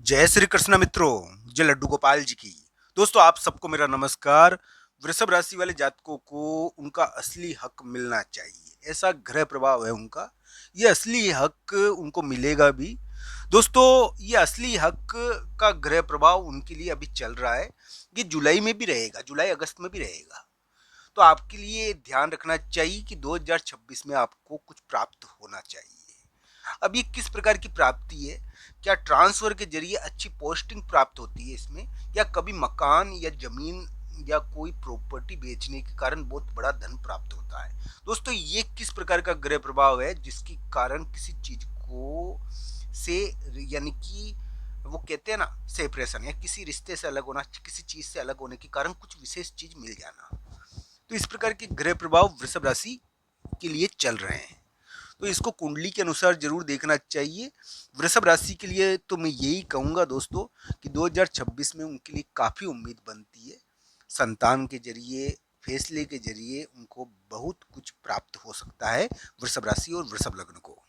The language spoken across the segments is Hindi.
जय श्री कृष्ण मित्रों, जय लड्डू गोपाल जी की। दोस्तों आप सबको मेरा नमस्कार। वृषभ राशि वाले जातकों को उनका असली हक मिलना चाहिए, ऐसा ग्रह प्रभाव है उनका। ये असली हक उनको मिलेगा भी। दोस्तों ये असली हक का ग्रह प्रभाव उनके लिए अभी चल रहा है। ये जुलाई में भी रहेगा, जुलाई अगस्त में भी रहेगा। तो आपके लिए ध्यान रखना चाहिए कि 2026 में आपको कुछ प्राप्त होना चाहिए। अब ये किस प्रकार की प्राप्ति है? क्या ट्रांसफर के जरिए अच्छी पोस्टिंग प्राप्त होती है इसमें, या कभी मकान या जमीन या कोई प्रॉपर्टी बेचने के कारण बहुत बड़ा धन प्राप्त होता है? दोस्तों ये किस प्रकार का ग्रह प्रभाव है जिसके कारण किसी चीज को से यानी कि वो कहते हैं ना सेपरेशन, या किसी रिश्ते से अलग होना, किसी चीज से अलग होने के कारण कुछ विशेष चीज मिल जाना। तो इस प्रकार के ग्रह प्रभाव वृषभ राशि के लिए चल रहे हैं। तो इसको कुंडली के अनुसार जरूर देखना चाहिए। वृषभ राशि के लिए तो मैं यही कहूंगा दोस्तों कि 2026 में उनके लिए काफ़ी उम्मीद बनती है। संतान के जरिए, फैसले के जरिए उनको बहुत कुछ प्राप्त हो सकता है, वृषभ राशि और वृषभ लग्न को।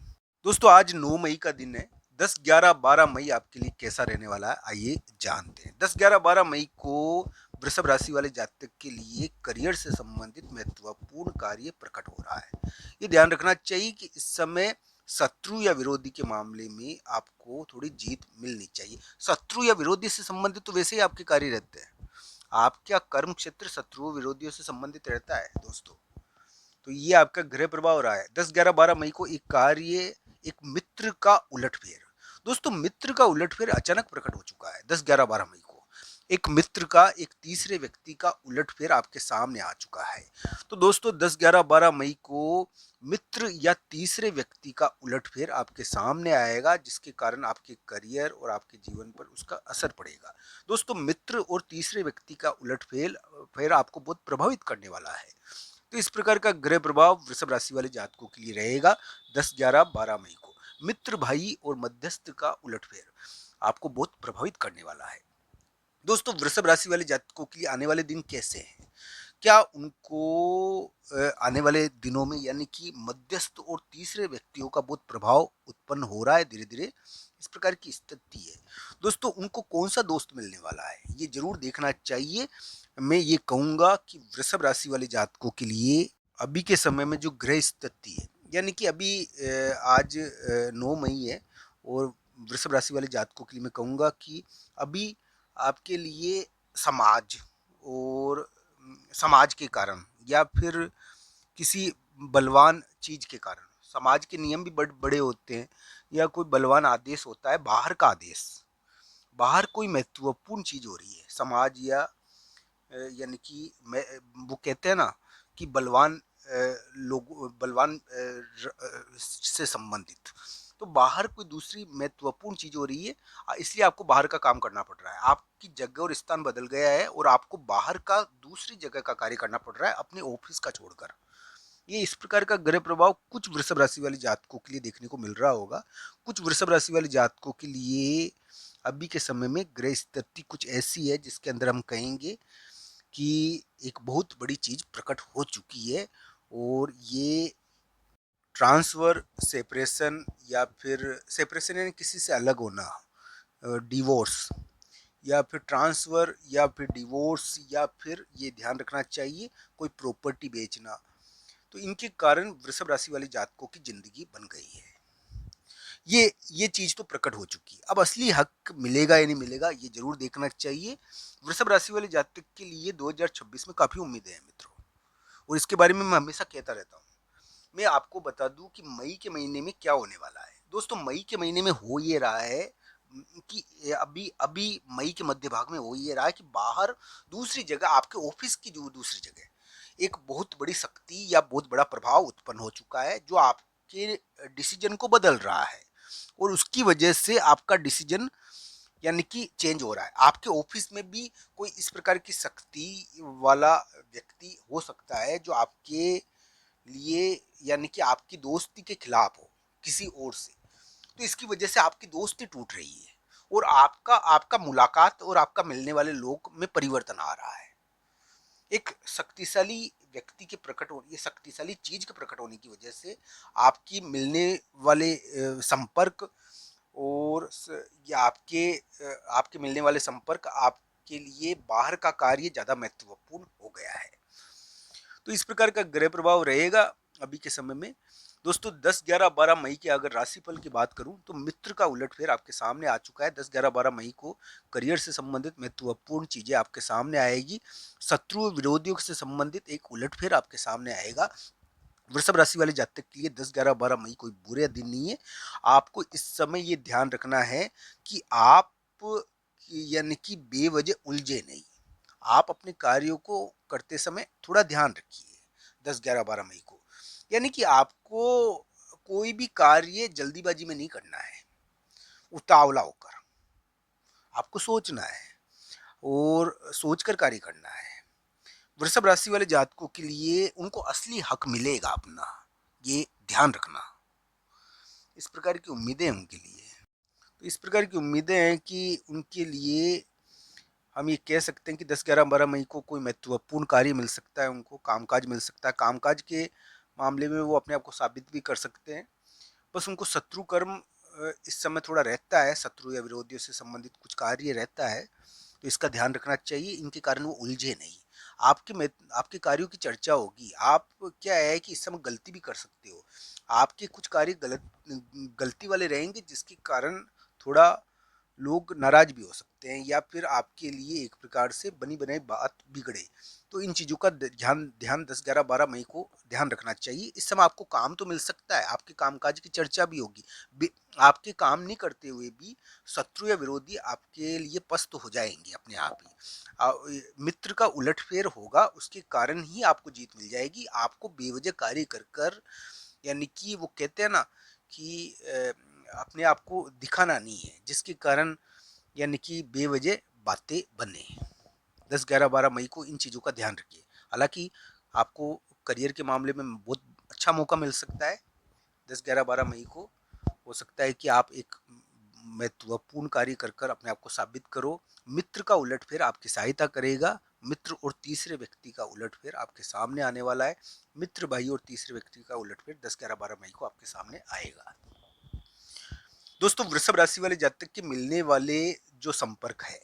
दोस्तों आज 9 मई का दिन है। 10, 11, 12 मई आपके लिए कैसा रहने वाला है आइए जानते हैं। 10, 11, 12 मई को वृषभ राशि वाले जातक के लिए करियर से संबंधित महत्वपूर्ण कार्य प्रकट हो रहा है। ये ध्यान रखना चाहिए कि इस समय शत्रु या विरोधी के मामले में आपको थोड़ी जीत मिलनी चाहिए। शत्रु या विरोधी से संबंधित तो वैसे ही आपके कार्य रहते हैं। आपका कर्म क्षेत्र शत्रुओं विरोधियों से संबंधित रहता है दोस्तों। तो ये आपका ग्रह प्रभाव रहा है। 10, 11, 12 मई को एक कार्य, एक मित्र का उलटफेर। दोस्तों मित्र का उलटफेर अचानक प्रकट हो चुका है। 10, 11, 12 मई को एक मित्र का, एक तीसरे व्यक्ति का उलटफेर आपके सामने आ चुका है। तो दोस्तों 10, 11, 12 मई को मित्र या तीसरे व्यक्ति का उलटफेर आपके सामने आएगा, जिसके कारण आपके करियर और आपके जीवन पर उसका असर पड़ेगा। दोस्तों मित्र और तीसरे व्यक्ति का उलटफेर फिर आपको बहुत प्रभावित करने वाला है। तो इस प्रकार का ग्रह प्रभाव वृषभ राशि वाले जातकों के लिए रहेगा 10, 11, 12 मई को। मित्र, भाई और मध्यस्थ का उलटफेर आपको बहुत प्रभावित करने वाला है। दोस्तों वृषभ राशि वाले जातकों के लिए आने वाले दिन कैसे हैं? क्या उनको आने वाले दिनों में यानी कि मध्यस्थ और तीसरे व्यक्तियों का बहुत प्रभाव उत्पन्न हो रहा है धीरे धीरे, इस प्रकार की स्थिति है। दोस्तों उनको कौन सा दोस्त मिलने वाला है ये जरूर देखना चाहिए। मैं ये कहूंगा कि वृषभ राशि वाले जातकों के लिए अभी के समय में जो ग्रह स्थिति है, यानी कि अभी आज 9 मई है, और वृषभ राशि वाले जातकों के लिए मैं कहूंगा कि अभी आपके लिए समाज और समाज के कारण, या फिर किसी बलवान चीज के कारण, समाज के नियम भी बड़े होते हैं, या कोई बलवान आदेश होता है, बाहर का आदेश, बाहर कोई महत्वपूर्ण चीज हो रही है समाज या यानी कि मैं वो कहते हैं ना कि बलवान लोग, बलवान से संबंधित, तो बाहर कोई दूसरी महत्वपूर्ण चीज हो रही है, इसलिए आपको बाहर का काम करना पड़ रहा है। आपकी जगह और स्थान बदल गया है और आपको बाहर का दूसरी जगह का कार्य करना पड़ रहा है अपने ऑफिस का छोड़कर। ये इस प्रकार का ग्रह प्रभाव कुछ वृषभ राशि वाले जातकों के लिए देखने को मिल रहा होगा। कुछ वृषभ राशि वाले जातकों के लिए अभी के समय में ग्रह स्थिति कुछ ऐसी है जिसके अंदर हम कहेंगे कि एक बहुत बड़ी चीज प्रकट हो चुकी है, और ये ट्रांसफर, सेपरेशन, या फिर सेपरेशन यानी किसी से अलग होना, डिवोर्स, या फिर ट्रांसफर, या फिर डिवोर्स, या फिर ये ध्यान रखना चाहिए कोई प्रॉपर्टी बेचना। तो इनके कारण वृषभ राशि वाले जातकों की जिंदगी बन गई है। ये चीज तो प्रकट हो चुकी है। अब असली हक मिलेगा या नहीं मिलेगा ये जरूर देखना चाहिए। वृषभ राशि वाले जातक के लिए 2026 में काफी उम्मीदें हैं मित्रों, और इसके बारे में मैं हमेशा कहता रहता हूँ। मैं आपको बता दूं कि मई के महीने में क्या होने वाला है। दोस्तों मई के महीने में हो ये रहा है कि अभी अभी मई के मध्य भाग में हो ये रहा है कि बाहर दूसरी जगह, आपके ऑफिस की जो दूसरी जगह, एक बहुत बड़ी शक्ति या बहुत बड़ा प्रभाव उत्पन्न हो चुका है जो आपके डिसीजन को बदल रहा है, और उसकी वजह से आपका डिसीजन यानी कि चेंज हो रहा है। आपके ऑफिस में भी कोई इस प्रकार की शक्ति वाला व्यक्ति हो सकता है जो आपके लिए यानी कि आपकी दोस्ती के खिलाफ हो किसी और से। तो इसकी वजह से आपकी दोस्ती टूट रही है, और आपका आपका मुलाकात और आपका मिलने वाले लोग में परिवर्तन आ रहा है। एक शक्तिशाली व्यक्ति के प्रकट होने, ये शक्तिशाली चीज के प्रकट होने की वजह से आपकी मिलने वाले संपर्क और ये आपके मिलने वाले संपर्क आपके लिए बाहर का कार्य ज़्यादा महत्वपूर्ण हो गया है। तो इस प्रकार का ग्रह प्रभाव रहेगा अभी के समय में। दोस्तों 10, 11, 12 मई की अगर राशिफल की बात करूं तो मित्र का उलटफेर आपके सामने आ चुका है। 10, 11, 12 मई को करियर से संबंधित महत्वपूर्ण चीजें आपके सामने आएगी। शत्रु विरोधियों से संबंधित एक उलटफेर आपके सामने आएगा। वृषभ राशि वाले जातक के लिए 10, 11, 12 मई कोई बुरे दिन नहीं है। आपको इस समय ये ध्यान रखना है कि आप यानी कि बेवजह उलझे नहीं। आप अपने कार्यों को करते समय थोड़ा ध्यान रखिए 10, 11, 12 मई को। यानी कि आपको कोई भी कार्य जल्दीबाजी में नहीं करना है, उतावला होकर। आपको सोचना है और सोचकर कार्य करना है। वृषभ राशि वाले जातकों के लिए उनको असली हक मिलेगा अपना, ये ध्यान रखना। इस प्रकार की उम्मीदें हैं उनके लिए। तो इस प्रकार की उम्मीदें हैं कि उनके लिए हम ये कह सकते हैं कि 10, 11, 12 मई को कोई महत्वपूर्ण कार्य मिल सकता है, उनको कामकाज मिल सकता है। कामकाज के मामले में वो अपने आप को साबित भी कर सकते हैं। बस उनको शत्रु कर्म इस समय थोड़ा रहता है, शत्रु या विरोधियों से संबंधित कुछ कार्य रहता है, तो इसका ध्यान रखना चाहिए। इनके कारण वो उलझे नहीं। आपके कार्यों की चर्चा होगी। आप क्या है कि इस समय गलती भी कर सकते हो। आपके कुछ कार्य गलती वाले रहेंगे, जिसके कारण थोड़ा लोग नाराज भी हो सकते हैं या फिर आपके लिए एक प्रकार से बनी बनाई बात बिगड़े। तो इन चीज़ों का ध्यान ध्यान 10, 11, 12 मई को ध्यान रखना चाहिए। इस समय आपको काम तो मिल सकता है, आपके कामकाज की चर्चा भी होगी। आपके काम नहीं करते हुए भी शत्रु या विरोधी आपके लिए पस्त हो जाएंगे अपने आप ही। मित्र का उलटफेर होगा, उसके कारण ही आपको जीत मिल जाएगी। आपको बेवजह कार्य कर कर, यानी कि वो कहते हैं ना कि अपने आप को दिखाना नहीं है, जिसके कारण यानी कि बेवजह बातें बने। 10, 11, 12 मई को इन चीज़ों का ध्यान रखिए। हालांकि आपको करियर के मामले में बहुत अच्छा मौका मिल सकता है। 10, 11, 12 मई को हो सकता है कि आप एक महत्वपूर्ण कार्य कर कर अपने आप को साबित करो। मित्र का उलटफेर आपकी सहायता करेगा। मित्र और तीसरे व्यक्ति का उलटफेर आपके सामने आने वाला है। मित्र भाई और तीसरे व्यक्ति का उलटफेर 10, 11, 12 मई को आपके सामने आएगा। दोस्तों वृषभ राशि वाले जातक के मिलने वाले जो संपर्क है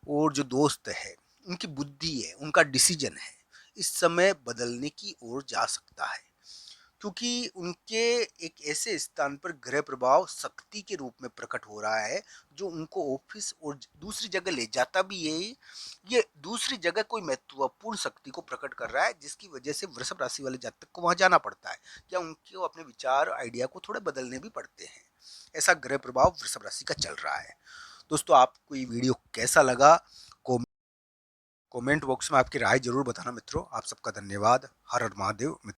और जो दोस्त है, उनकी बुद्धि है, उनका डिसीजन है, इस समय बदलने की ओर जा सकता है। क्योंकि उनके एक ऐसे स्थान पर ग्रह प्रभाव शक्ति के रूप में प्रकट हो रहा है, जो उनको ऑफिस और दूसरी जगह ले जाता भी है। ये दूसरी जगह कोई महत्वपूर्ण शक्ति को प्रकट कर रहा है, जिसकी वजह से वृषभ राशि वाले जातक को वहां जाना पड़ता है, या उनको अपने विचार आइडिया को थोड़े बदलने भी पड़ते हैं। ऐसा ग्रह प्रभाव वृषभ राशि का चल रहा है। दोस्तों आपको ये वीडियो कैसा लगा, कमेंट बॉक्स में आपकी राय जरूर बताना मित्रों। आप सबका धन्यवाद। हर हर महादेव।